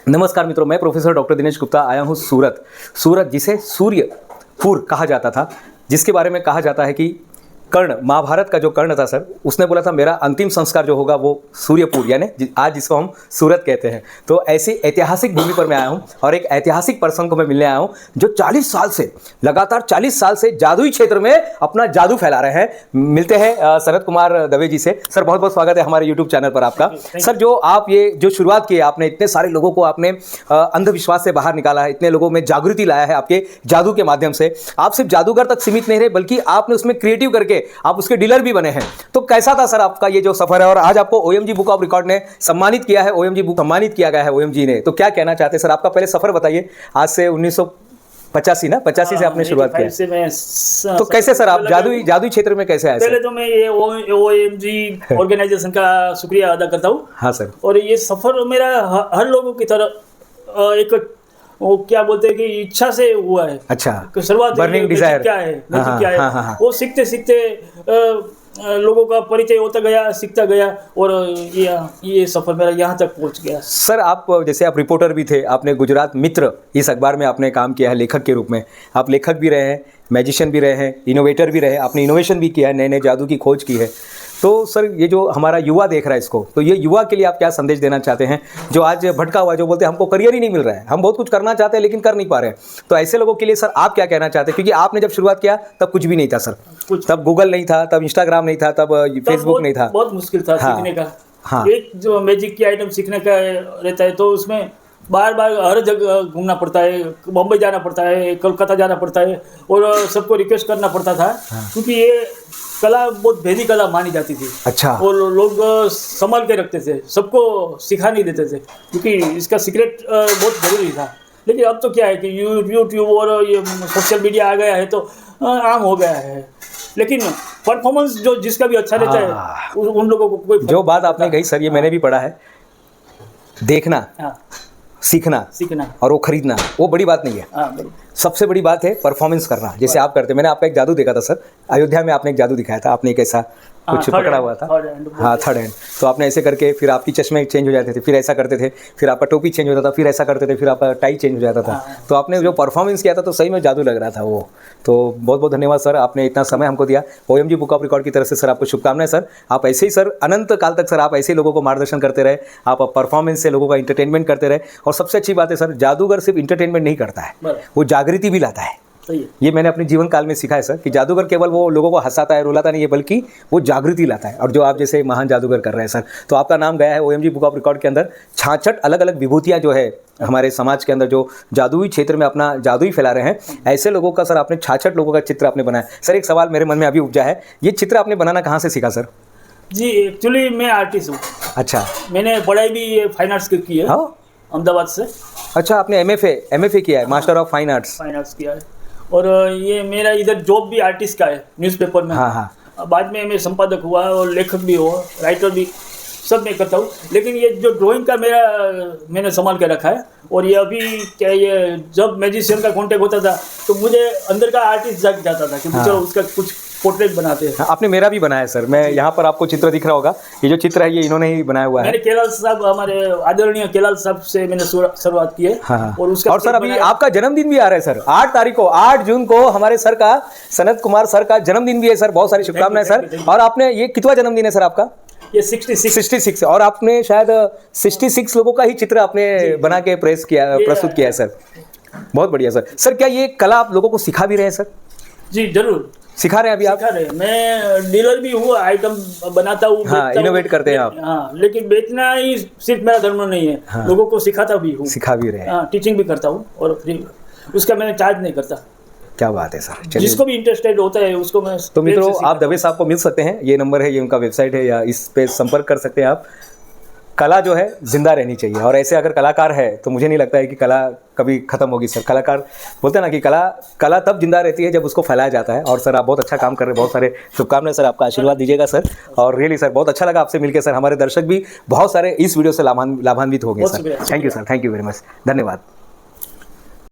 नमस्कार मित्रों, मैं प्रोफेसर डॉक्टर दिनेश गुप्ता आया हूँ सूरत जिसे सूर्यपुर कहा जाता था, जिसके बारे में कहा जाता है कि कर्ण, महाभारत का जो कर्ण था सर, उसने बोला था मेरा अंतिम संस्कार जो होगा वो सूर्यपुर यानी आज जिसको हम सूरत कहते हैं। तो ऐसी ऐतिहासिक भूमि पर मैं आया हूँ और एक ऐतिहासिक पर्सन को मैं मिलने आया हूँ जो 40 साल से लगातार 40 साल से जादुई क्षेत्र में अपना जादू फैला रहे हैं। मिलते हैं शरद कुमार दवे जी से। सर बहुत बहुत स्वागत है हमारे यूट्यूब चैनल पर आपका। सर जो आप ये जो शुरुआत की है आपने, इतने सारे लोगों को आपने अंधविश्वास से बाहर निकाला है, इतने लोगों में जागृति लाया है आपके जादू के माध्यम से। आप सिर्फ जादूगर तक सीमित नहीं रहे बल्कि आपने उसमें क्रिएटिव करके आप उसके डीलर भी बने हैं। तो कैसा था सर आपका ये जो सफर है, और आज आपको ओएमजी बुक ऑफ रिकॉर्ड ने सम्मानित किया है, ओएमजी बुक सम्मानित किया गया है ओएमजी ने। तो क्या कहना चाहते हैं सर, आपका पहले सफर बताइए। आज से 1985 ना 85 से आपने शुरुआत किया, तो कैसे सर आप जादुई क्षेत्र में कैसे आए? पहले तो मैं ये ओएमजी ऑर्गेनाइजेशन का शुक्रिया अदा करता हूँ। हाँ सर। और ये सफर मेरा हर लोगों की तरह एक वो क्या बोलते हैं कि इच्छा से हुआ है। अच्छा, शुरुआत बर्निंग डिजायर क्या है, क्या है, वो सीखते सीखते लोगों का परिचय होता गया, सीखता गया और ये सफर मेरा यहाँ तक पहुँच गया। सर आप जैसे आप रिपोर्टर भी थे, आपने गुजरात मित्र इस अखबार में आपने काम किया है लेखक के रूप में। आप लेखक भी रहे हैं, मैजिशियन भी रहे हैं, इनोवेटर भी रहे, आपने इनोवेशन भी किया है, नए नए जादू की खोज की है। तो सर ये जो हमारा युवा देख रहा है इसको, तो ये युवा के लिए आप क्या संदेश देना चाहते हैं जो आज भटका हुआ, जो बोलते हैं हमको करियर ही नहीं मिल रहा है, हम बहुत कुछ करना चाहते हैं लेकिन कर नहीं पा रहे हैं। तो ऐसे लोगों के लिए सर आप क्या कहना चाहते हैं? क्योंकि आपने जब शुरुआत किया तब कुछ भी नहीं था सर, तब गूगल नहीं था, तब इंस्टाग्राम नहीं था, तब फेसबुक नहीं था, बहुत मुश्किल था सीखने का। हाँ। एक जो मैजिक की आइटम सीखने का रहता है तो उसमें बार बार हर जगह घूमना पड़ता है, बम्बई जाना पड़ता है, कोलकाता जाना पड़ता है और सबको रिक्वेस्ट करना पड़ता था। क्योंकि ये कला बहुत भेदी कला मानी जाती थी। अच्छा। और लोग संभाल के रखते थे, सबको सिखा नहीं देते थे क्योंकि इसका सीक्रेट बहुत जरूरी था। लेकिन अब तो क्या है कि यूट्यूब और ये सोशल मीडिया आ गया है तो आम हो गया है। लेकिन परफॉर्मेंस जो जिसका भी अच्छा रहता है उन लोगों को कोई जो बात आपने कही सर, ये मैंने भी पढ़ा है, देखना, सीखना और वो खरीदना वो बड़ी बात नहीं है। सबसे बड़ी बात है परफॉर्मेंस करना, जैसे आप करते। मैंने आपका एक जादू देखा था सर, अयोध्या में आपने एक जादू दिखाया था, आपने एक ऐसा कुछ पकड़ा हुआ था। हाँ, थर्ड हैंड। तो आपने ऐसे करके फिर आपकी चश्मे चेंज हो जाते थे, फिर ऐसा करते थे, फिर आपका टोपी चेंज होता था, फिर ऐसा करते थे, फिर आपका टाई चेंज हो जाता था। तो आपने जो परफॉर्मेंस किया था तो सही में जादू लग रहा था वो। तो बहुत बहुत धन्यवाद सर, आपने इतना समय हमको दिया। ओएमजी बुक ऑफ रिकॉर्ड की तरफ से सर आपको शुभकामनाएं सर। आप ऐसे ही सर अनंत काल तक सर आप ऐसे ही लोगों को मार्गदर्शन करते रहे, आप परफॉर्मेंस से लोगों का इंटरटेनमेंट करते रहे। और सबसे अच्छी बात है सर, जादूगर सिर्फ इंटरटेनमेंट नहीं करता है, वो जागृति भी लाता है। ये मैंने अपने जीवन काल में सीखा है सर कि जादूगर केवल वो लोगों को हंसाता है, रुलाता नहीं है, बल्कि वो जागृति लाता है। और जो आप जैसे महान जादूगर कर रहे हैं सर, तो आपका नाम गया है ओएमजी बुक ऑफ रिकॉर्ड के अंदर। 66 अलग अलग विभूतियाँ जो है हमारे समाज के अंदर जो जादुई क्षेत्र में अपना जादू ही फैला रहे हैं, ऐसे लोगों का सर आपने 66 लोगों का चित्र आपने बनाया। सर एक सवाल मेरे मन में अभी उपजा है, ये चित्र आपने बनाना कहाँ से सीखा सर? जी एक्चुअली मैं आर्टिस्ट हूँ। अच्छा। मैंने पढ़ाई भी फाइन आर्ट्स की है। हाँ? अहमदाबाद से। अच्छा, आपने एमएफए किया है, मास्टर ऑफ फाइन आर्ट्स किया है। और ये मेरा इधर जॉब भी आर्टिस्ट का है, न्यूज़पेपर में। हाँ। बाद में मैं संपादक हुआ और लेखक भी हुआ, राइटर भी, सब मैं करता हूँ। लेकिन ये जो ड्राइंग का मैंने संभाल के रखा है। और ये अभी क्या, ये जब मैजिशियन का कॉन्टेक्ट होता था तो मुझे अंदर का आर्टिस्ट जाग जाता था कि चलो उसका कुछ पोर्ट्रेट बनाते हैं। आपने मेरा भी बनाया सर, मैं यहाँ पर आपको चित्र दिख रहा होगा, ये जो चित्र है ये इन्होंने ही बनाया हुआ है। मैंने केलाल साहब, हमारे आदरणीय केलाल साहब से मैंने शुरुआत की है। हाँ। और सर अभी आपका जन्मदिन भी आ रहा है सर, 8 तारीख को, 8 जून को हमारे सर का, सनत कुमार सर का जन्मदिन भी है सर। बहुत सारी शुभकामनाएं सर। और आपने ये कितवां जन्मदिन है सर आपका? ये 66। और आपने शायद 66 लोगों का ही चित्र आपने बना के प्रस्तुत किया है सर। बहुत बढ़िया सर। सर क्या ये कला आप लोगों को सिखा भी रहे हैं सर? जी जरूर सिखा रहे हैं अभी आप? सिखा रहे हैं। मैं डीलर भी हूँ, आइटम बनाता हूँ। हाँ, इनोवेट करते हैं आप। हाँ, लेकिन बेचना ही सिर्फ मेरा धर्म नहीं है। हाँ। लोगों को सिखाता भी हूँ, सिखा भी रहे हैं। हाँ, टीचिंग भी करता हूँ और उसका मैंने चार्ज नहीं करता। क्या बात है सर। जिसको भी इंटरेस्टेड होता है उसको मैं। तो मित्रों आप दवे साहब को मिल सकते हैं, ये नंबर है, ये उनका वेबसाइट है, या इस पे संपर्क कर सकते हैं आप। कला जो है जिंदा रहनी चाहिए, और ऐसे अगर कलाकार है तो मुझे नहीं लगता है कि कला कभी खत्म होगी सर। कलाकार बोलते हैं ना कि कला तब जिंदा रहती है जब उसको फैलाया जाता है। और सर आप बहुत अच्छा काम कर रहे हैं, बहुत सारे शुभकामनाएं सर, आपका आशीर्वाद दीजिएगा सर। और रियली सर बहुत अच्छा लगा आपसे मिलकर सर, हमारे दर्शक भी बहुत सारे इस वीडियो से लाभान्वित हो गए sir. Thank you sir, thank you very much, धन्यवाद।